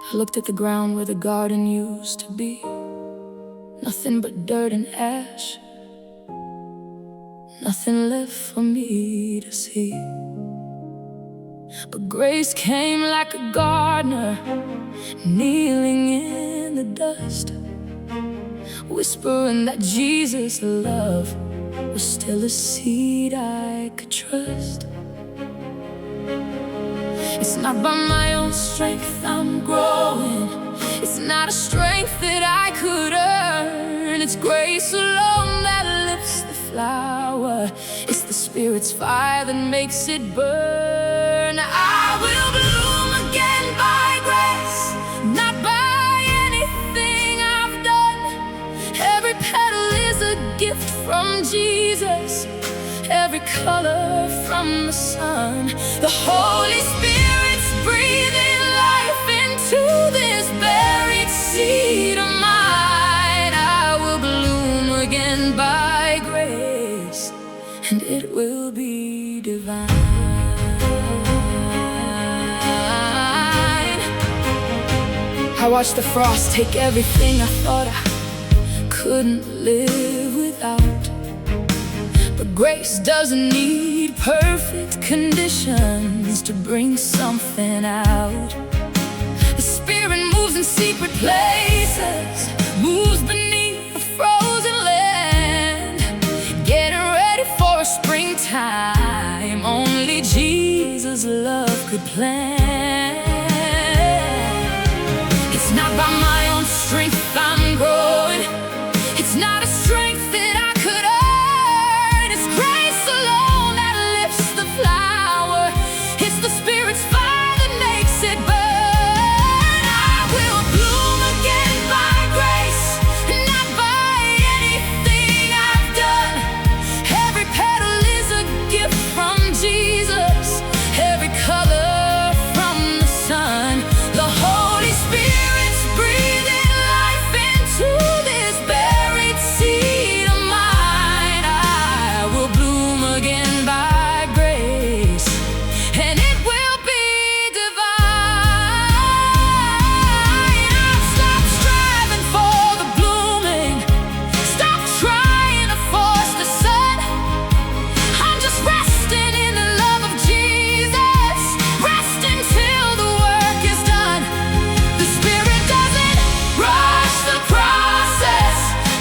I looked at the ground where the garden used to be. Nothing but dirt and ash, nothing left for me to see. But grace came like a gardener, kneeling in the dust, whispering that Jesus' love was still a seed I could trust. It's not by my own strength I'm growing. It's not a strength that I could earn. It's grace alone that lifts the flower. It's the Spirit's fire that makes it burn. I will bloom again by grace, not by anything I've done. Every petal is a gift from Jesus, every color from the sun. The Holy Spirit's breathing life into this buried seed of mine. I will bloom again by grace, and it will be divine. I watched the frost take everything I thought I couldn't live without. But grace doesn't need perfect conditions to bring something out. The Spirit moves in secret places, moves beneath a frozen land, getting ready for a springtime only Jesus' love could plan. It's not by my own strength I'm growing. It's not a strength that I could earn. It's grace alone that lifts the flower. It's the Spirit's fire that makes it burn. I will bloom again by grace, not by anything I've done. Every petal is a gift from Jesus, every color from the sun. The Holy Spirit's breathing life into this buried seed of mine. I will bloom again by grace, and it will be divine. I've stopped striving for the blooming, stopped trying to force the sun. I'm just resting in the love of Jesus, resting till the work is done. The Spirit doesn't rush the process,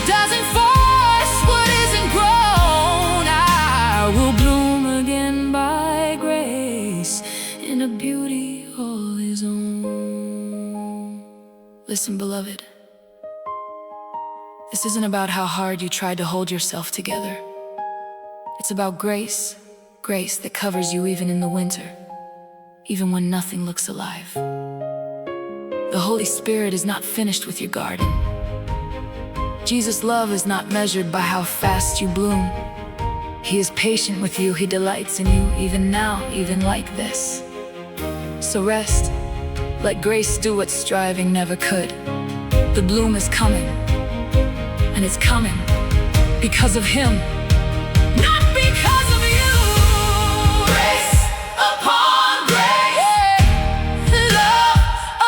doesn't force what isn't grown. I will bloom again by grace, in a beauty all His own. Listen, beloved, this isn't about how hard you tried to hold yourself together. It's about grace, grace that covers you even in the winter, even when nothing looks alive. The Holy Spirit is not finished with your garden. Jesus' love is not measured by how fast you bloom. He is patient with you. He delights in you, even now, even like this. So rest. Let grace do what striving never could. The bloom is coming, and it's coming because of Him, not because of you. Grace upon grace, love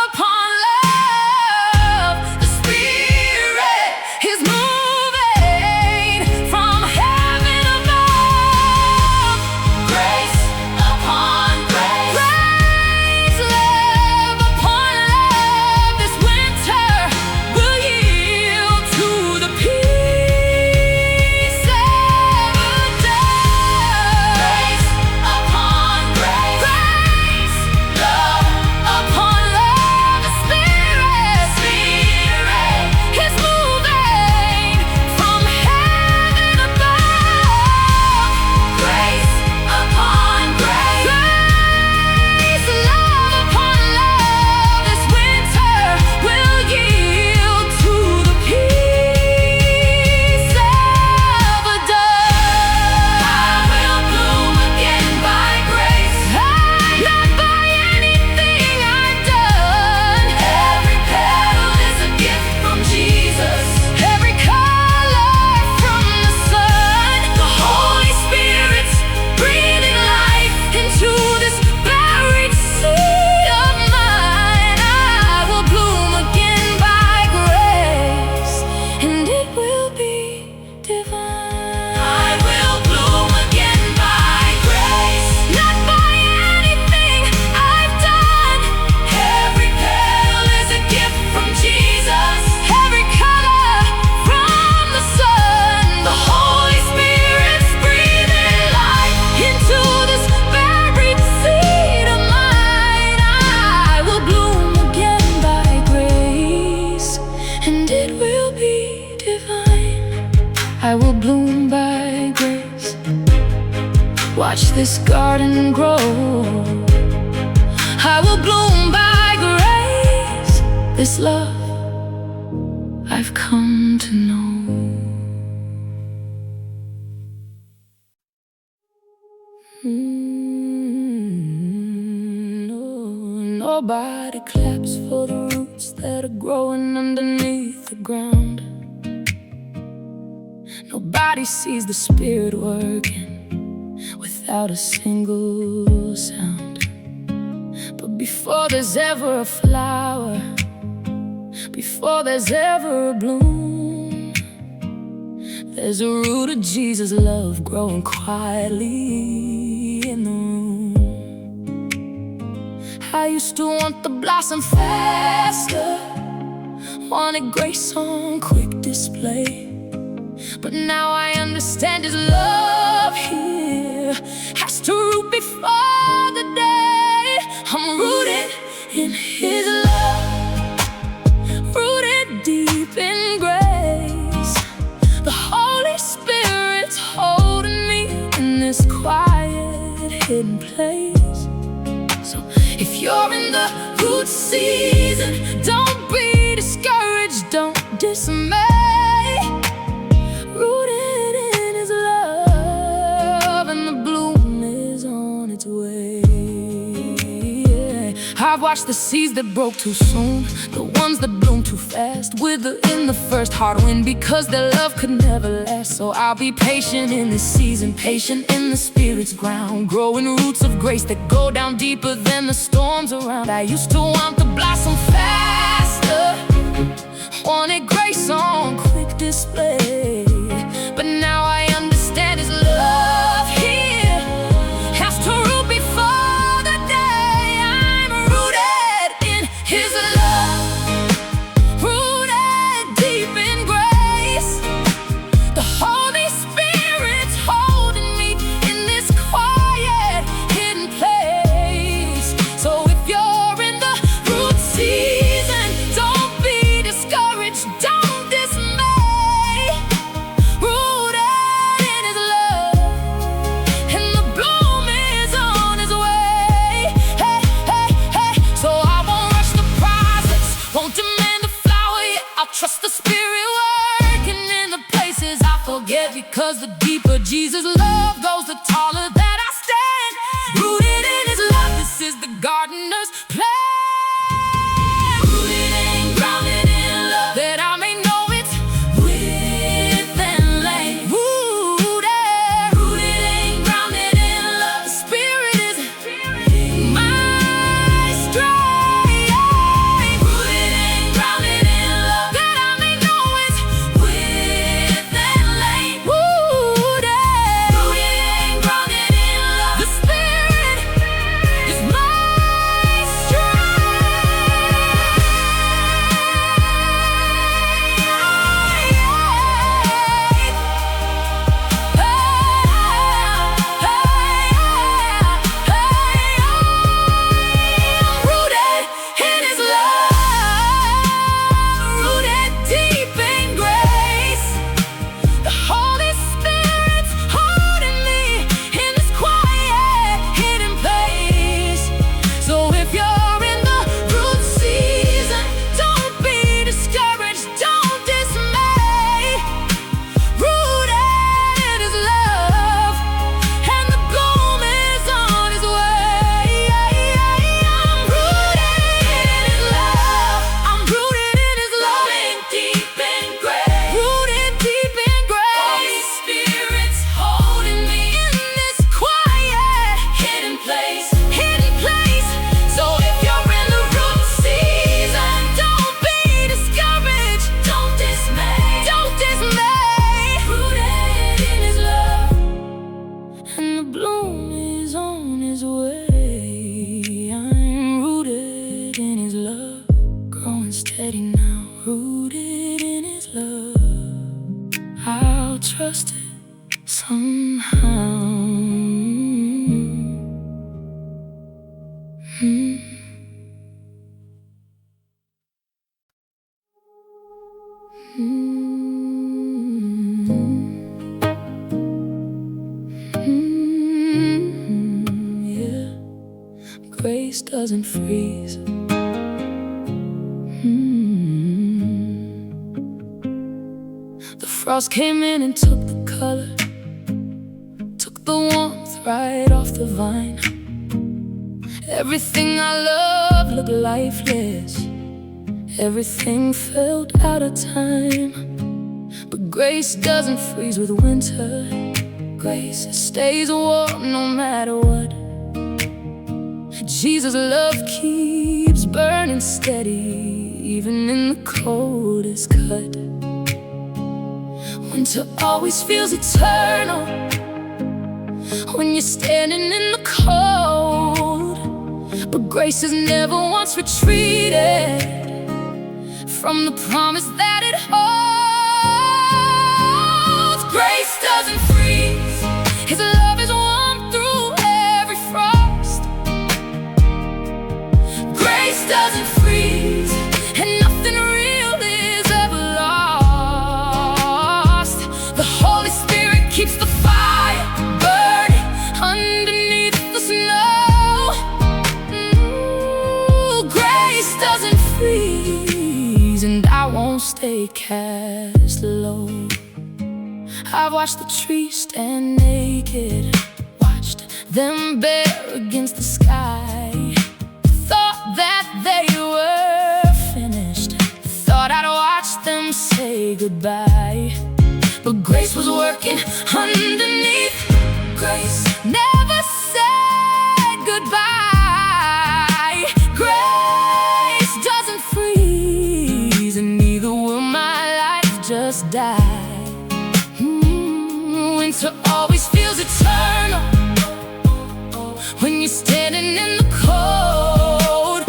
upon love. The Spirit is moving from heaven above. Grace upon grace, grace, love upon love. This winter will yield to the peace watch this garden grow. I will bloom by grace, this love I've come to know. Nobody claps for the roots that are growing underneath the ground. Nobody sees the Spirit working without a single sound. But before there's ever a flower, before there's ever a bloom, there's a root of Jesus' love growing quietly in the room. I used to want the blossom faster, wanted grace on quick display. But now I understand His love here has to root before the day. I'm rooted in His love, rooted deep in grace. The Holy Spirit's holding me in this quiet, hidden place. So if you're in the root season, don't be discouraged, don't dismay. Rooted in His love, and the bloom is on its way. I've watched the seeds that broke too soon, the ones that bloom too fast, wither in the first hard wind because their love could never last. So I'll be patient in this season, patient in the Spirit's ground, growing roots of grace that go down deeper than the storms around. I used to want the blossom faster, wanted grace on quick display. But now I understand His love here has to root before the day. I'm rooted in His love, rooted deep in grace. The Holy Spirit's holding me in this quiet, hidden place. So if you're in the root season, don't be discouraged, don't dismay. grace doesn't freeze. The frost came in and took the color, took the warmth right off the vine. Everything I love looked lifeless, everything felt out of time. But grace doesn't freeze with winter. Grace stays warm no matter what. Jesus' love keeps burning steady, even in the coldest cut. Winter always feels eternal when you're standing in the cold. But grace has never once retreated from the promise that it holds. Grace doesn't freeze, His love is warm through every frost. Grace doesn't freeze, and nothing real is ever lost. The Holy Spirit keeps the fire burning underneath the snow. Grace doesn't freeze, and I won't stay cast low. I've watched the trees stand naked, watched them bare against the sky. Thought that they were finished, thought I'd watch them say goodbye. But grace was working underneath. Grace never said goodbye. Grace doesn't freeze, and neither will my life just die. Winter always feels eternal when you're standing in the cold.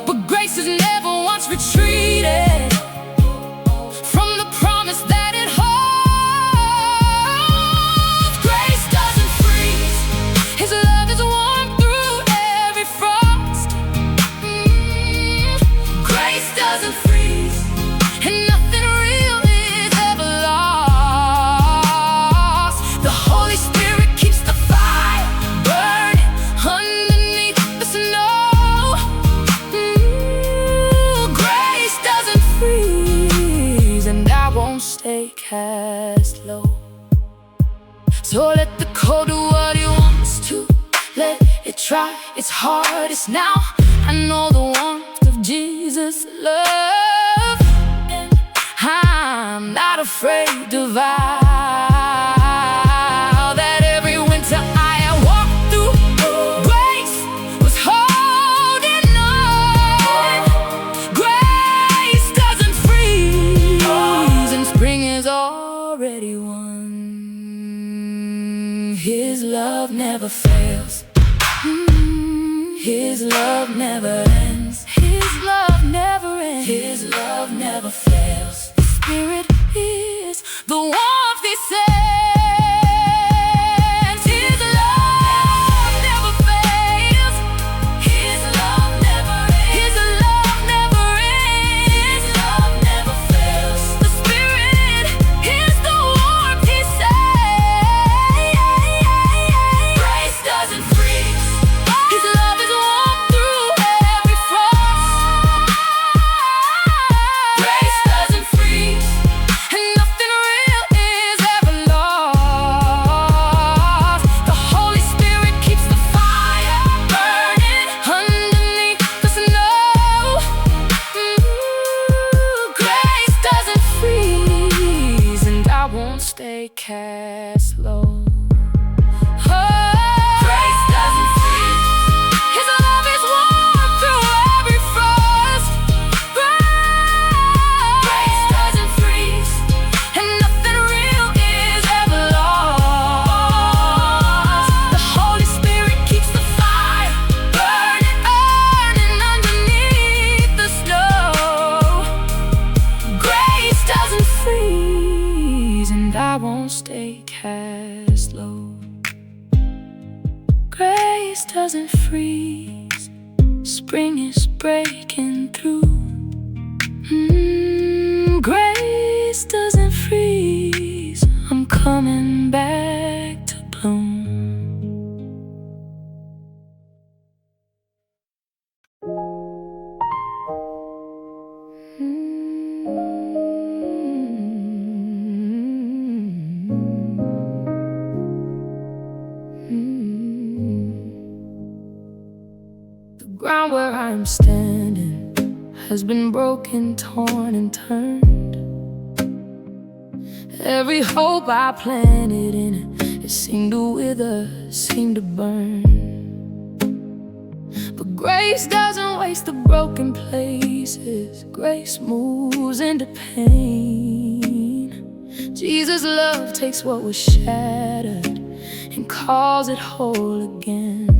But grace has never once retreated from the promise that it holds. Grace doesn't freeze, His love is warm through every frost. Grace doesn't freeze, and nothing real is ever lost. The Holy Spirit keeps the fire burning underneath the snow. Grace doesn't freeze, and I won't stay cast low. So let the cold do what it wants to, let it try its hardest now. I know the warmth of Jesus' love, and I'm not afraid to vow that every winter I have walked through, grace was holding on. Grace doesn't freeze, and spring is already won. His love never fails. His love never ends. His love never ends. His love never fails. His Spirit is the warmth He sends. His love never fails. His love never ends. His love never ends. His love never fails. The Spirit is the warmth He sends. Grace doesn't freeze. His love is warm through every frost. Grace doesn't freeze, and nothing real is ever lost. The Holy Spirit keeps the fire burning underneath the snow. Grace doesn't freeze, and I won't stay cast low. Grace doesn't freeze, His love is warm through every frost. Grace doesn't freeze, and nothing real is ever lost. The Holy Spirit keeps the fire burning underneath the snow. Grace doesn't freeze, and I won't stay cast low. Grace doesn't freeze, spring is breaking through. Grace doesn't freeze, I'm coming back to bloom. Ground where I'm standing has been broken, torn, and turned. Every hope I planted in it seemed to wither, seemed to burn. But grace doesn't waste the broken places. Grace moves into pain. Jesus' love takes what was shattered and calls it whole again.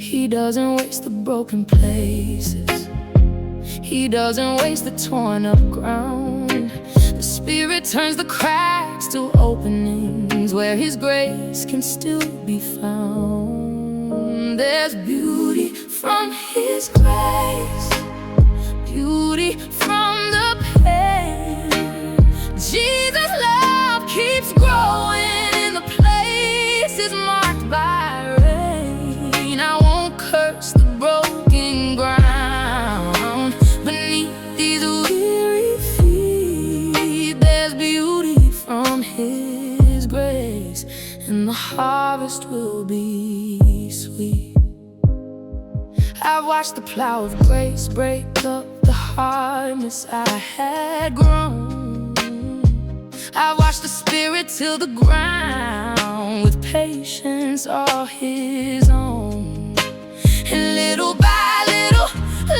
He doesn't waste the broken places. He doesn't waste the torn up ground. The Spirit turns the cracks to openings where His grace can still be found. There's beauty from His grace, beauty from the pain. Jesus' love keeps growing in the places marked by rain. I won't curse the broken ground beneath these weary feet. There's beauty from His grace, and the harvest will be sweet. I've watched the plow of grace break up the hardness I had grown. I've watched the Spirit till the ground with patience all His own. And little by little,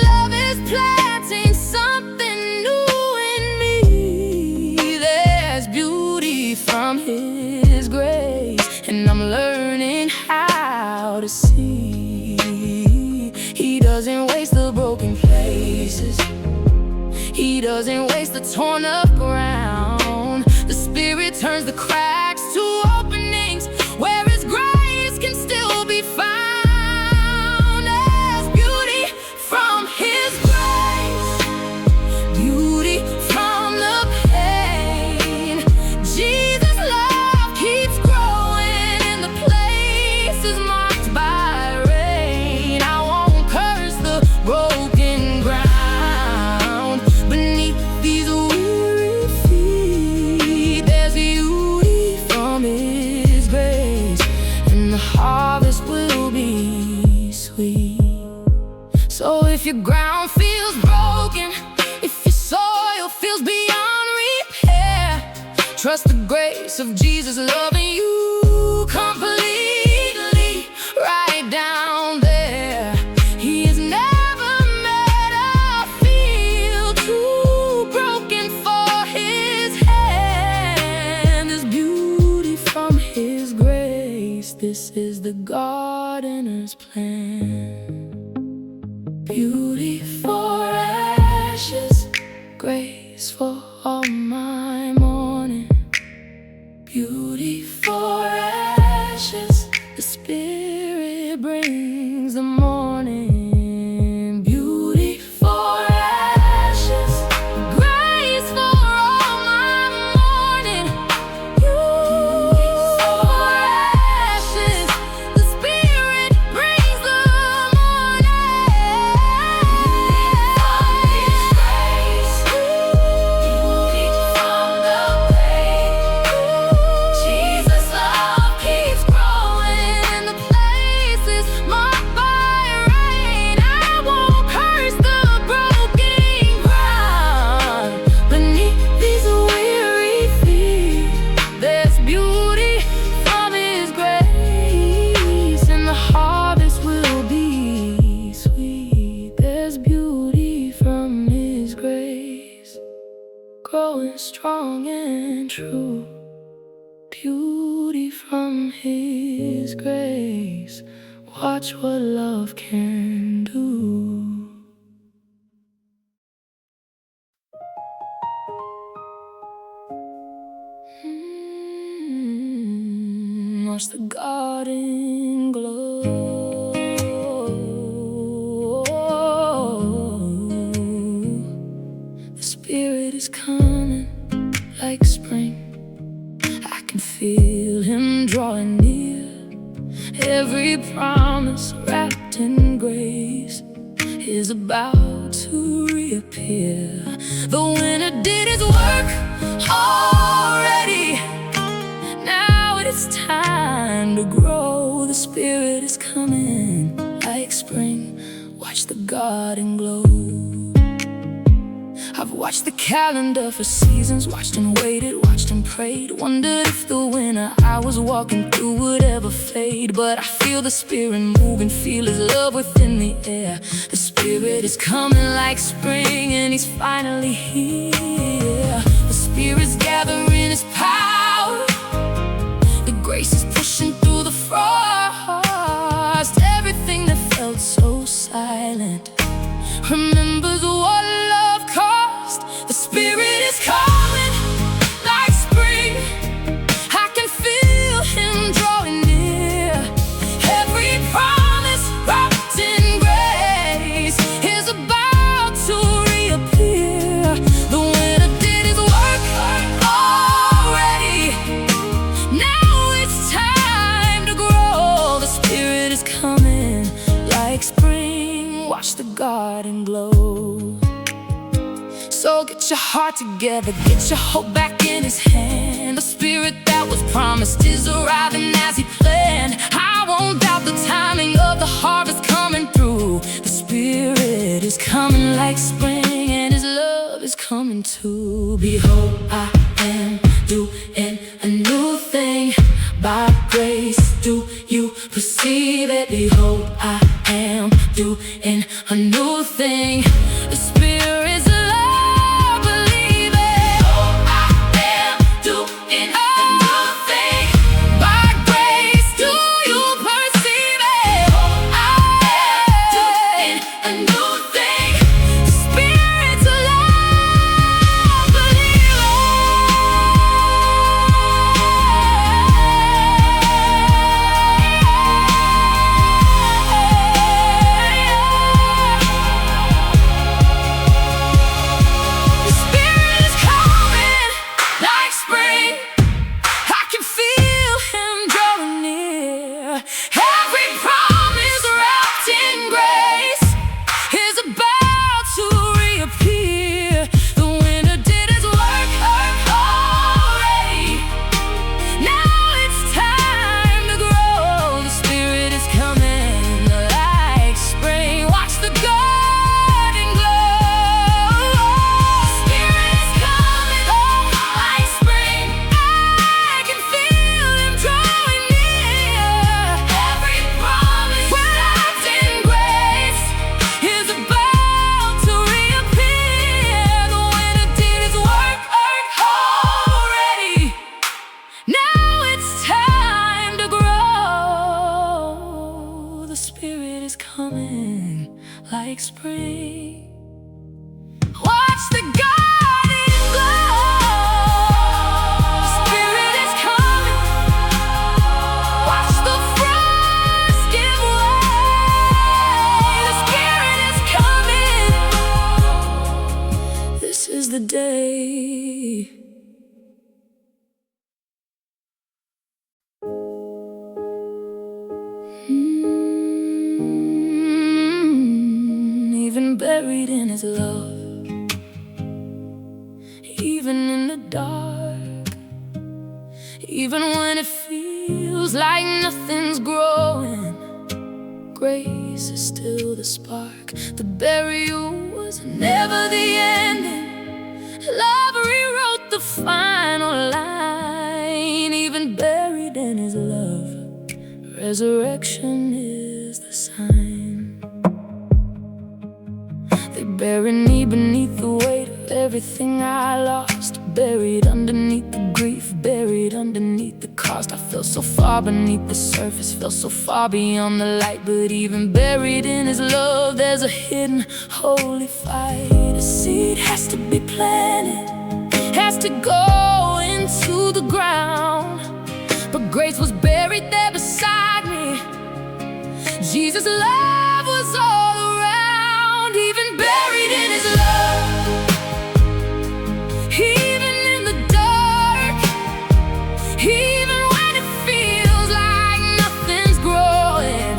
love is planting something new in me. There's beauty from His grace, and I'm learning how to see. He doesn't waste the broken places. He doesn't waste the torn up ground. The Spirit turns the cracks to openings where His grace can still be found. There's beauty from His grace, beauty from the pain. Jesus' love keeps growing in the places marked by rain. I won't curse the broken ground beneath these weary feet. There's beauty from His grace, and the harvest will be sweet. So if your ground feels broken, if your soil feels beyond repair, trust the grace of Jesus loving you completely right down there. He has never met a field too broken for His hand. There's beauty from His grace. This is the gardener's plan. Beauty for ashes, grace for all my mourning. Beauty for ashes, the Spirit brings the morning. Beauty for ashes, grace for all my mourning. Beauty for ashes, the Spirit brings the morning. Beauty from the pain. Jesus' love keeps growing in the places marked by rain. I won't curse the broken ground beneath these weary feet. There's beauty from His grace, and the harvest will be sweet. There's beauty from His grace, growing strong and true. Beauty from His grace, watch what love can do. Watch the garden glow. The Spirit is coming like spring. I can feel Him drawing near. Every promise wrapped in grace is about to reappear. The winter did His work already. Now it's time to grow. The Spirit is coming like like spring. Watch the garden glow. I've watched the calendar for seasons, watched and waited, watched and prayed. Wondered if the winter I was walking through would ever fade. But I feel the Spirit moving, feel His love within the air. The Spirit is coming like spring, and He's finally here. The Spirit's gathering His power. The grace is pushing through the frost. Everything that felt so silent remembers what love cost. The Spirit is coming like spring. I can feel Him drawing near. Every promise wrapped in grace is about to reappear. The winter did His work already. Now it's time to grow. The Spirit is coming like spring. Watch the garden glow. So get your heart together, get your hope back in His hand. The Spirit that was promised is arriving as He planned. I won't doubt the timing of the harvest coming through. The Spirit is coming like spring, and His love is coming too. Behold, I am doing a new thing. By grace, do you perceive it? Behold, I am doing a new thing. The Spirit is love, believe it. Behold, I am doing a new thing. By grace, do you perceive it? Behold, I am doing a new thing. The Spirit's love, believe like spring. Watch the garden glow. The Spirit is coming. Watch the frost give way. The Spirit is coming. This is the day. Even buried in His love, even in the dark, even when it feels like nothing's growing, grace is still the spark. The burial was never the ending. Love rewrote the final line. Even buried in His love, resurrection is the sign. They buried me beneath the weight of everything I lost. Buried underneath the grief, buried underneath the cost. I fell so far beneath the surface, fell so far beyond the light. But even buried in His love, there's a hidden holy fight. A seed has to be planted, has to go into the ground. But grace was buried there beside me. Jesus' love was all around. Even buried in His love, even in the dark, even when it feels like nothing's growing,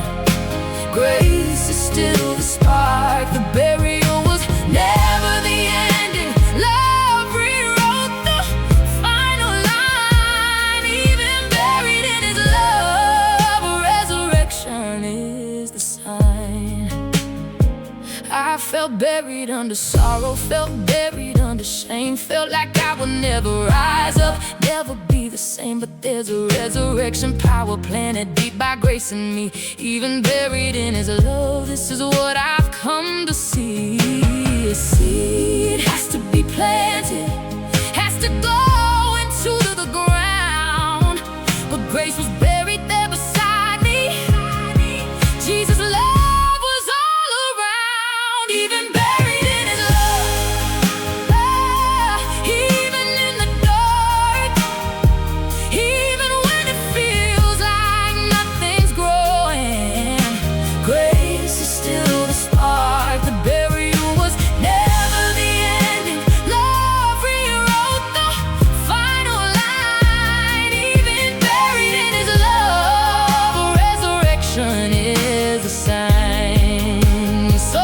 grace is still the spark. The burial was never the ending. Love rewrote the final line. Even buried in His love, resurrection is the sign. felt buried under sorrow, felt buried under shame. Felt like I would never rise up, never be the same. But there's a resurrection power planted deep by grace in me. Even buried in His love, this is what I've come to see. A seed has to be planted, has to go into the ground. But grace was buried there beside me. Jesus' love was all around. Even buried in His love, even in the dark, even when it feels like nothing's growing, grace is still the spark. The burial was never the ending. Love rewrote the final line. Even buried in His love, resurrection is a sign. So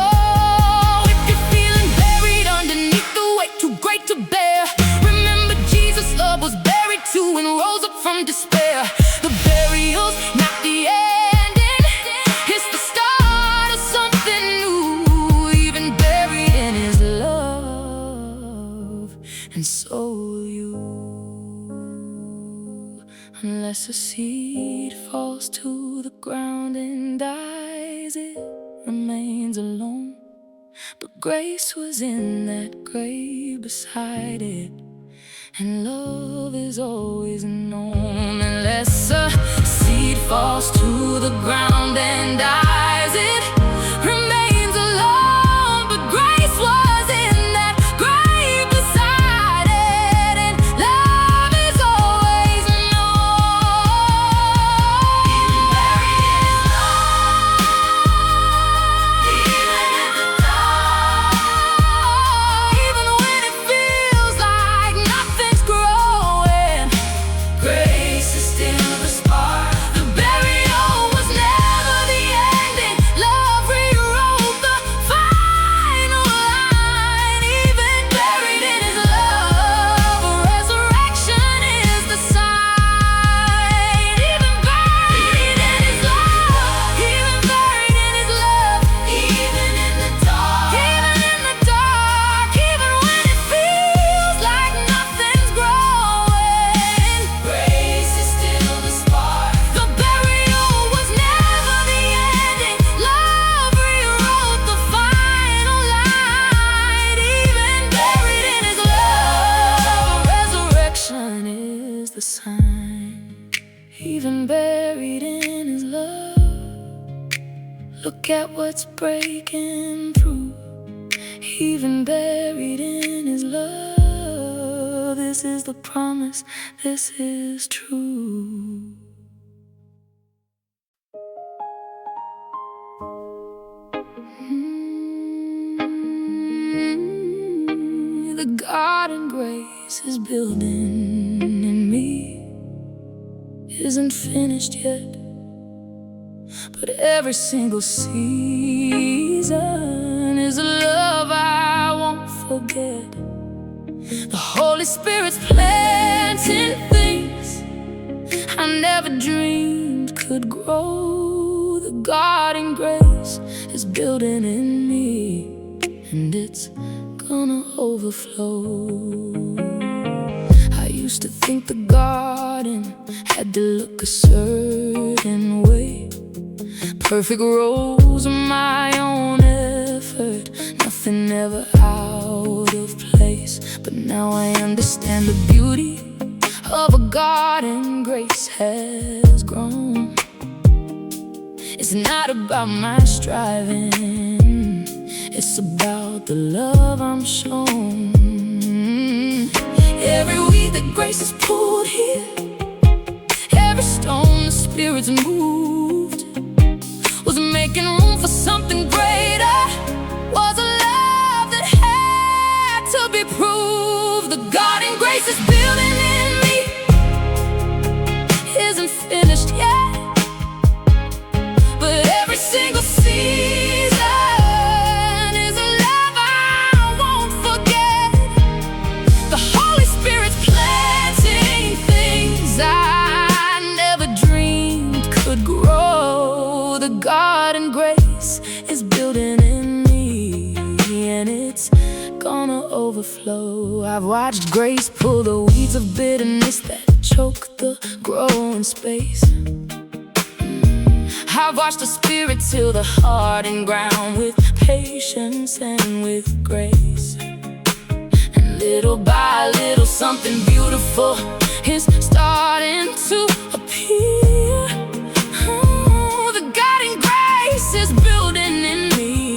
if you're feeling buried underneath the weight too great to bear, remember Jesus' love was buried too and rose up from despair. The burial's not the ending, it's the start of something new. Even buried in His love, and so will you. Unless a seed falls to the ground and dies, it remains alone. But grace was in that grave beside it, and love is always known. Unless a seed falls to the ground and dies, it remains alone. But grace was in that grave beside it, and love is always known. Even buried in love, even in the dark, even when it feels like nothing's growing, grace is still the spark. The burial was never the ending. Love rewrote the final line. Even buried in His love, resurrection is the sign. Even buried in His love, even buried in His love, even in the dark, even when it feels like nothing's growing, grace is still the spark. The burial was never the ending. Love rewrote the final line. Even buried in His love, resurrection is the sign. Even buried in His love, look at what's breaking through. Even buried in His love, this is the promise, this is true. The garden grace is building in me, isn't finished yet, but every single season is a love I won't forget. The Holy Spirit's planting things I never dreamed could grow. The garden grace is building in me, and it's gonna overflow. I used to think the garden had to look a certain way, perfect rows of my own effort, nothing ever out of place. But now I understand the beauty of a garden grace has grown. It's not about my striving, it's about the love I'm shown. Every weed that grace has pulled here, every stone the Spirit's moved, was making room for something greater, was a love that had to be proved. The garden grace is building in me, isn't finished yet, but every single season is a love I won't forget. The Holy Spirit's planting things I never dreamed could grow. The garden grace is building in me. overflow. I've watched grace pull the weeds of bitterness that choke the growing space. I've watched the Spirit till the hardened ground with patience and with grace. And little by little something beautiful is starting to appear. Oh, the guiding grace is building in me,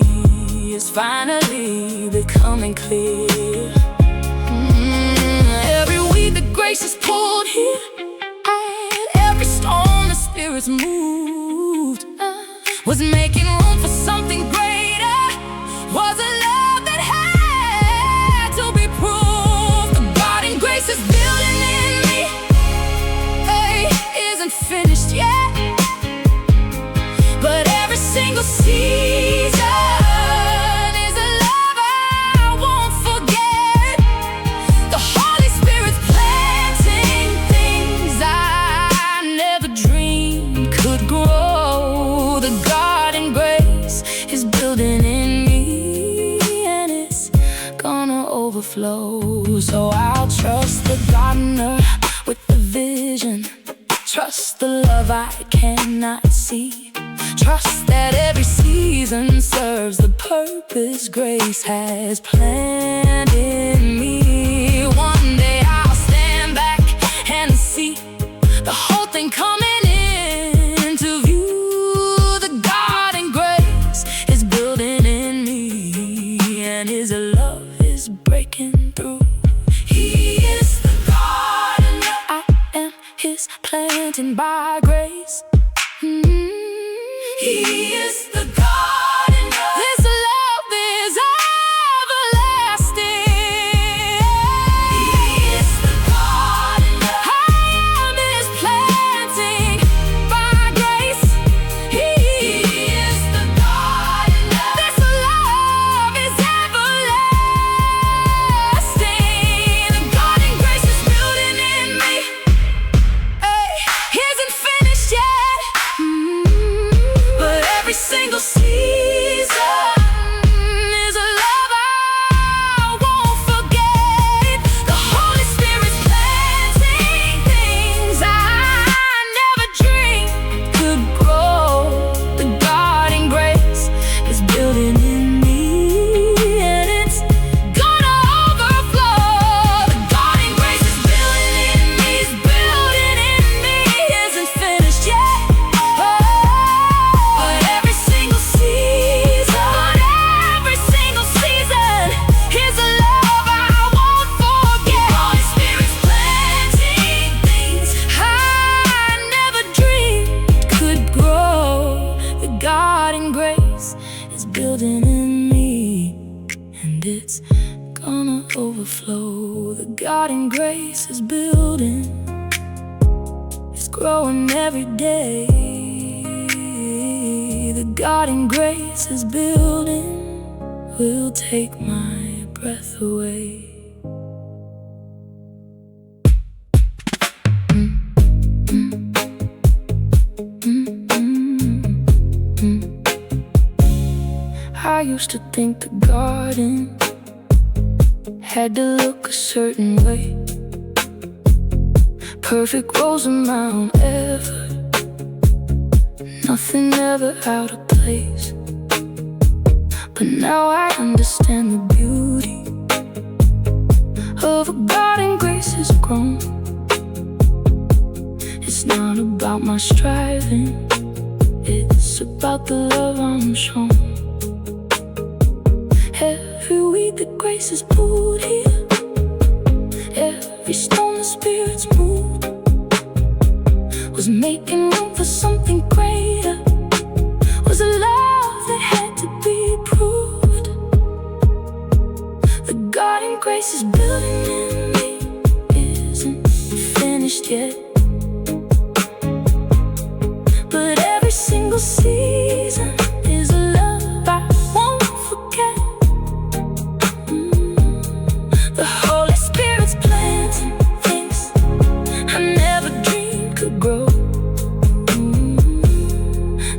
is finally becoming clear. Every weed the grace is pulled here, and every stone the Spirit's moved, was making room for something greater, was a love that had to be proved. The guiding grace is building in me, isn't finished yet, but every single season is a love I won't forget. The Holy Spirit's planting things I never dreamed could grow. The guiding grace is building in me, and it's gonna overflow. So I'll trust the gardener with the vision, trust the love I cannot see, trust that every season serves the purpose grace has planned in me. One day I'll stand back and see the whole thing coming into view. The guiding grace is building in me, and His love is breaking through. He is the gardener, I am His planting by grace. He is the gardener, His love is everlasting. He is the gardener, I am His planting by grace. He is the gardener, this love is everlasting. The guiding grace is building in me, isn't finished yet, but every single season is a love I won't forget. The Holy Spirit's planting things I never dreamed could grow. The guiding grace is building in me, and it's gonna overflow. The guiding grace is building in me, is building in me, isn't finished yet, but every single season is a love I won't forget. The Holy Spirit's planting things I never dreamed could grow. The guiding grace is building in me, and it's gonna overflow. The guiding grace is building, it's growing every day. The guiding grace is building, will take my breath away. I used to think the garden had to look a certain way, perfect rows of Mount Everest, nothing ever out of place. But now I understand the beauty of a garden grace has grown. It's not about my striving, it's about the love I'm shown. Every weed the grace is pulled here, every stone the Spirit's moved, was making room for something greater, was a love that had to be proved. The guiding grace is building in me, isn't finished yet, but every single season is a love I won't forget. The Holy Spirit's planting things I never dreamed could grow.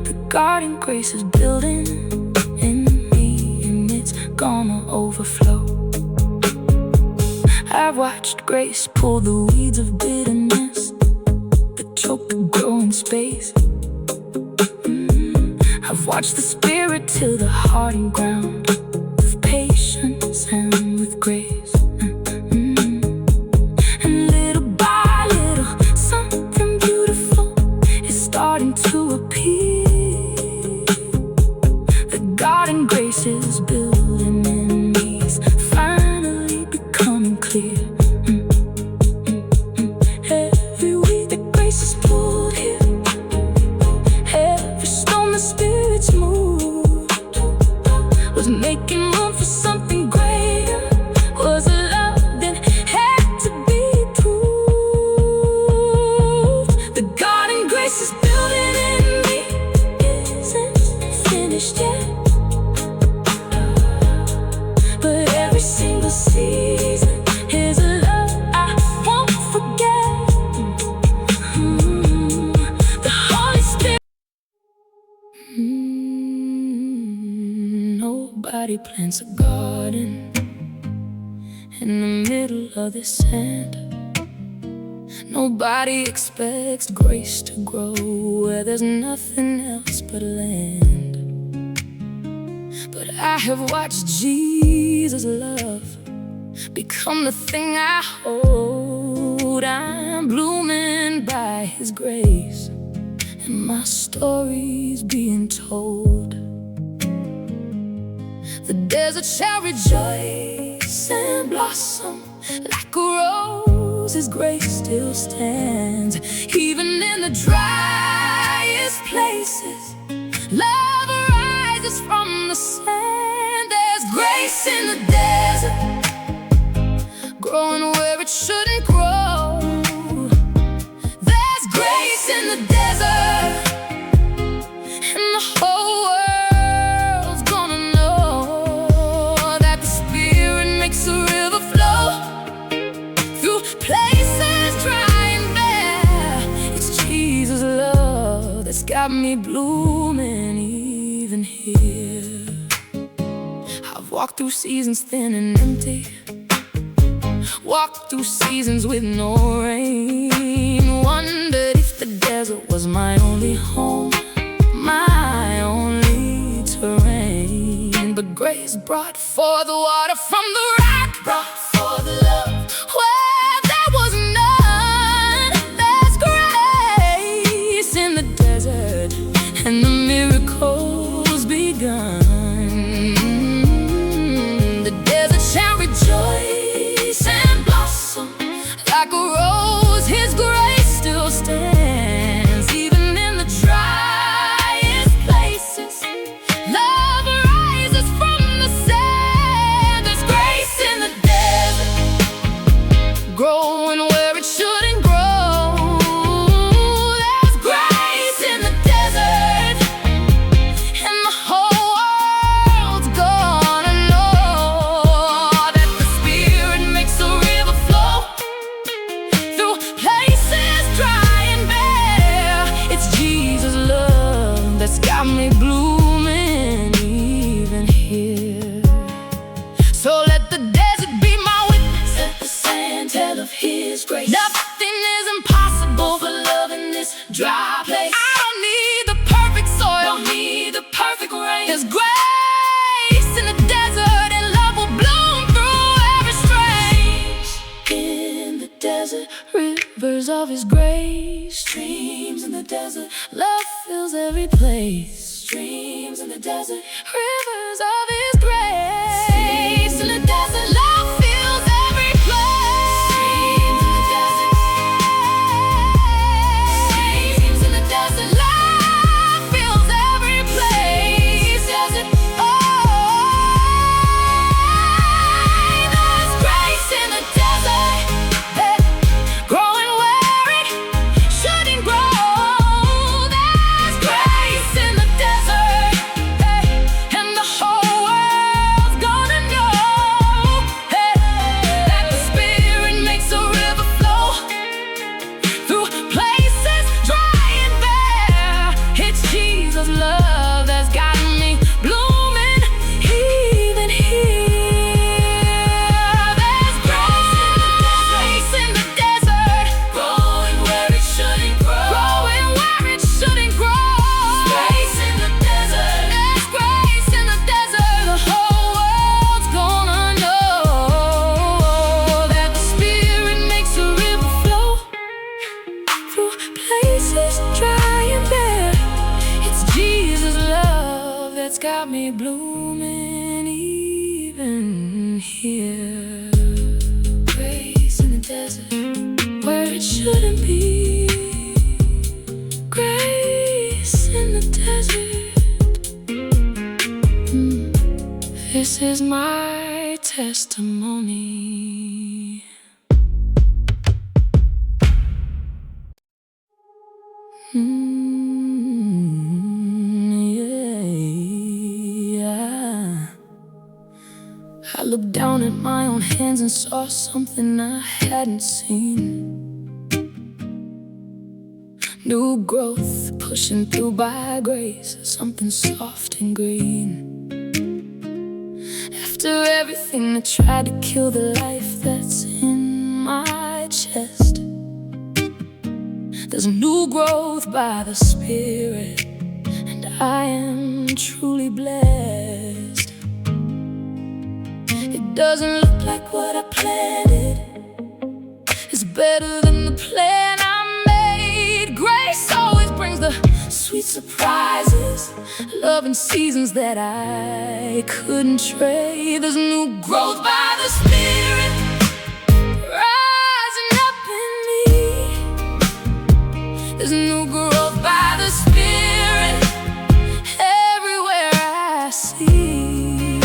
The guiding grace is building in me, and it's gonna overflow. I've watched grace pull the weeds of bitterness that choke the growing space. I've watched the Spirit till the hardened ground with patience and with grace. And little by little, something beautiful is starting to appear. The God and grace is building in me's finally becoming clear. Every week that grace is pulled here, every stone the Spirit's moved was making room for something greater, was a love that had to be proved. The God and grace is building in me isn't finished yet, but every single season is a love I won't forget. The Holy Spirit. Nobody plants a garden in the middle of the sand. Nobody expects grace to grow where there's nothing else but land. But I have watched Jesus' love become the thing I hold. I'm blooming by His grace, and my story's being told. The desert shall rejoice and blossom like a rose. His grace still stands, even in the driest places. Love arises from the sand. There's grace in the desert, growing where it shouldn't grow. There's grace in the desert, and the whole world's gonna know that the Spirit makes a river flow through places dry and bare. It's Jesus' love that's got me blooming even here. I've walked through seasons thin and empty, walked through seasons with no rain, wondered if the desert was my only home, my only terrain. But grace brought forth the water from the rock, brought forth the love where there was none. There's grace in the desert, and the miracles begun. The desert shall rejoice and blossom like a rose. His grace still stands, even in the driest places. Love arises from the sand. There's grace in the desert, growing where it shouldn't grow. There's grace in the desert, and the whole world's gonna know that the Spirit makes a river flow through places dry and bare. It's Jesus' love that's got me blooming even here. So let the desert be my witness, let the sand tell of His grace. Nothing is impossible for love in this dry place. I don't need the perfect soil, don't need the perfect rain. There's grace in the desert, and love will bloom through every strain. In the desert, rivers of His grace, streams in the desert, love fills every place. Streams in the desert, rivers of His grace. In the desert, love fills every place. Streams in the desert, streams in the desert, love fills every place. Desert, oh, there's grace in the desert, growing where it shouldn't grow. There's grace in the desert, and the whole got me blooming even here. Grace in the desert where it shouldn't be. Grace in the desert. This is my testimony. Yeah. I looked down at my own hands and saw something I hadn't seen. New growth pushing through by grace, something soft and green. After everything that tried to kill the life that's in my chest, there's new growth by the Spirit, and I am truly blessed. It doesn't look like what I planted. It's better than the plan I made. Grace always brings the sweet surprises, love in seasons that I couldn't trade. There's new growth by the Spirit rising up in me. There's new growth by the Spirit everywhere I see.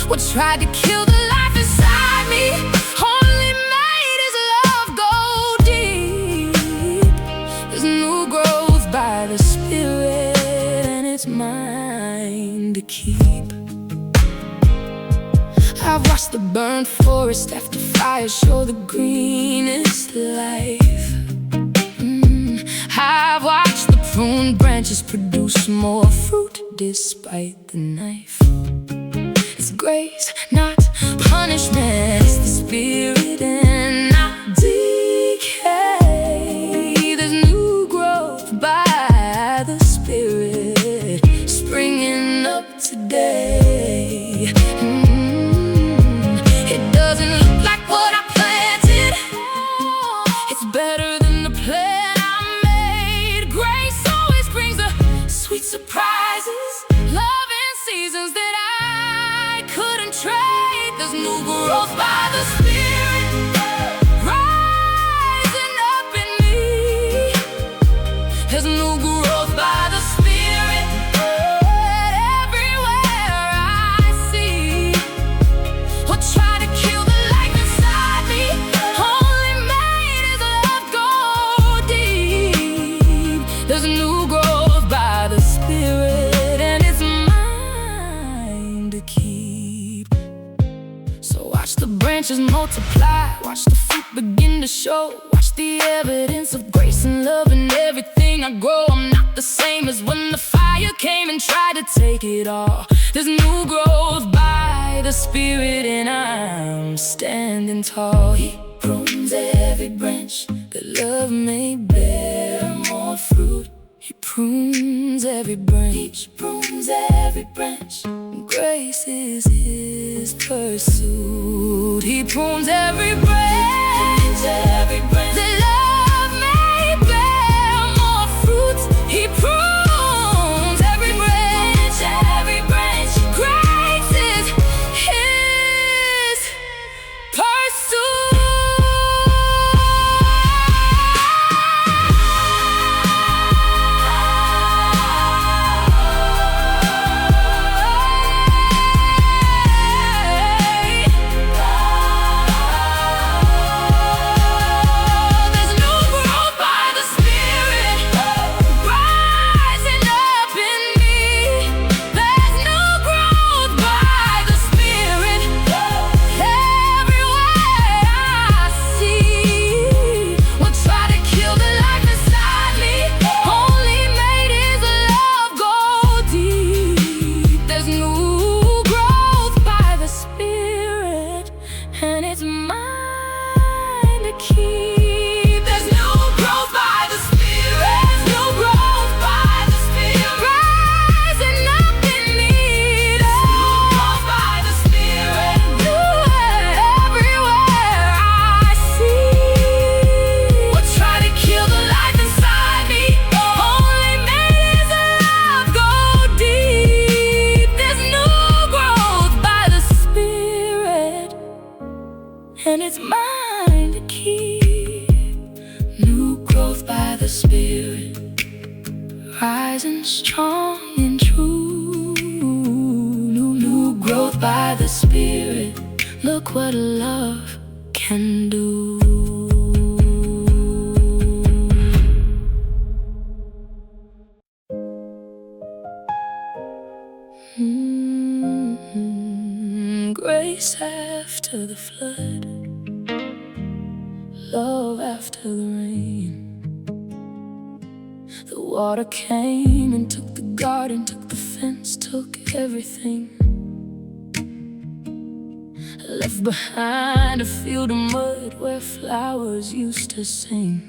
What tried to kill the life inside me only made His love go deep. There's new growth by the Spirit, and it's mine to keep. I've watched the burnt forest after fire show the greenest life. I've watched the pruned branches produce more fruit despite the knife. It's grace, not punishment. It's the Spirit and not decay. There's new growth by the Spirit springing up today. It doesn't look like what I planted. It's better than the plan I made. Grace always brings the sweet surprises, love in seasons that I couldn't trade. There's new growth by the Spirit rising up in me. There's new growth by the Spirit everywhere I see. What tried to kill the life inside me only made His love go deep. There's new growth by the Spirit, and it's mine to keep. So watch the branches multiply, watch the fruit begin to show, watch the evidence of grace and love in everything I grow. I'm not the same as when the fire came and tried to take it all. There's new growth by the Spirit, and I'm standing tall. He prunes every branch that love may bear more fruit. He prunes every branch, prunes every branch. Grace is His pursuit. He prunes every branch, that love may bear more fruit. He prunes every branch, grace is His pursuit. There's by the Spirit. Look what love can do. Grace after the flood, love after the rain. The water came and took the garden, took the fence, took everything. Left behind a field of mud where flowers used to sing.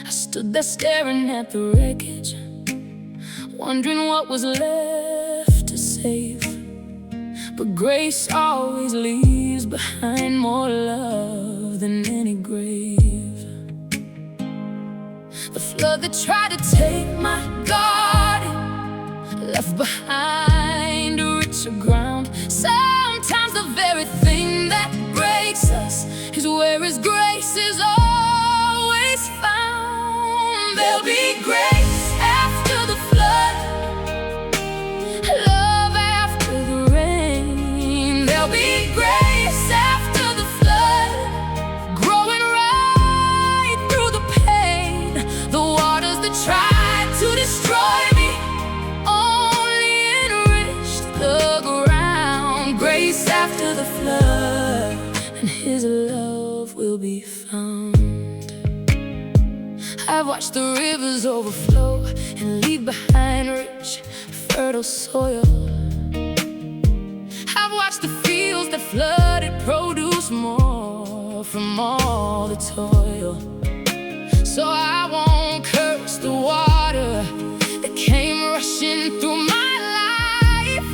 I stood there staring at the wreckage, wondering what was left to save. But grace always leaves behind more love than any grave. The flood that tried to take my garden left behind a richer ground. Sometimes the very thing that breaks us is where His grace is always found. There'll be grace after the flood, love after the rain. There'll be grace after the flood, growing right through the pain. The waters that tried to destroy me only enriched the ground. Grace after the flood, and His love will be found. I've watched the rivers overflow and leave behind rich, fertile soil. I've watched the fields that flooded produce more from all the toil. So I won't curse the water that came rushing through my life.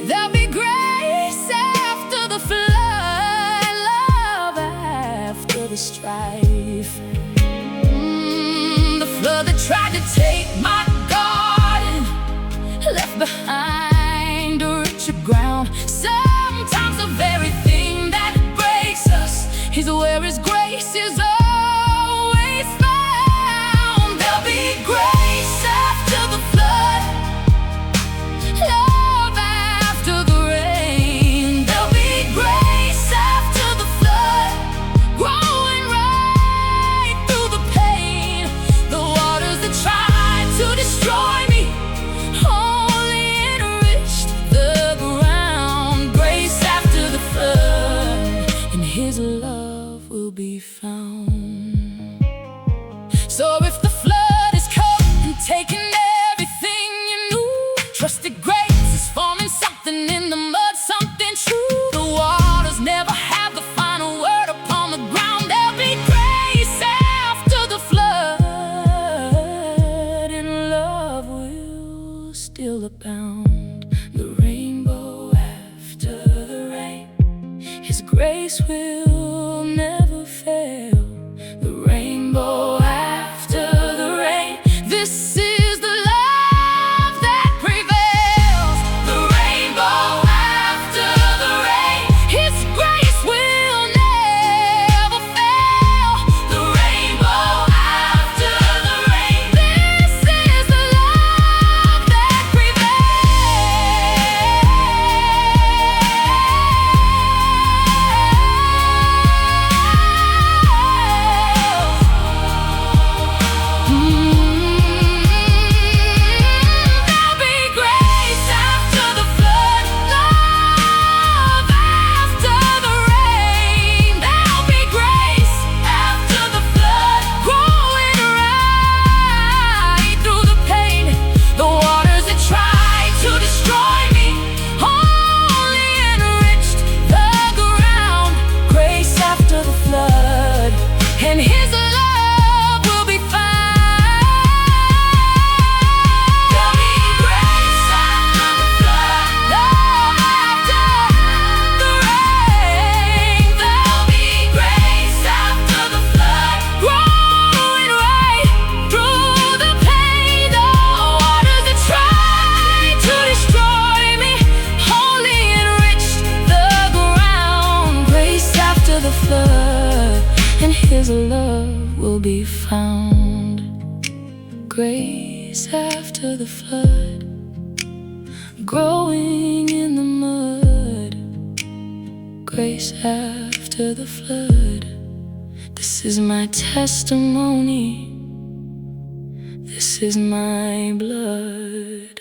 There'll be grace after the flood, love after the strife. The flood that tried to take my garden left behind a richer ground. Sometimes the very thing that breaks us is where His grace is always found. There'll be grace after the flood, love after the rain. There'll be grace after the flood, growing right through the pain. The waters that tried to destroy me only enriched the ground. Grace after the flood, and His love will be found. So if the flood has come and taken everything you knew, trust that grace is forming something in the mud, something true. The waters never have the final word upon the ground. There'll be grace after the flood, and love will still abound. The rainbow after the rain, His grace will never fail. The rainbow after the rain, this is the love that prevails. The rainbow after the rain, His grace will never fail. The rainbow after the rain, this is the love that prevails. There'll be grace after the flood, love after the rain. There'll be grace after the flood, growing right through the pain. The waters that tried to destroy me only enriched the ground. Grace after the flood, and His love will be found. There'll be grace after the flood, love after the rain. There'll be grace after the flood, growing right through the pain. The waters that tried to destroy me only enriched the ground. Grace after the flood, and His love will be found. Grace after the flood, growing in the grace after the flood. This is my testimony. This is my blood.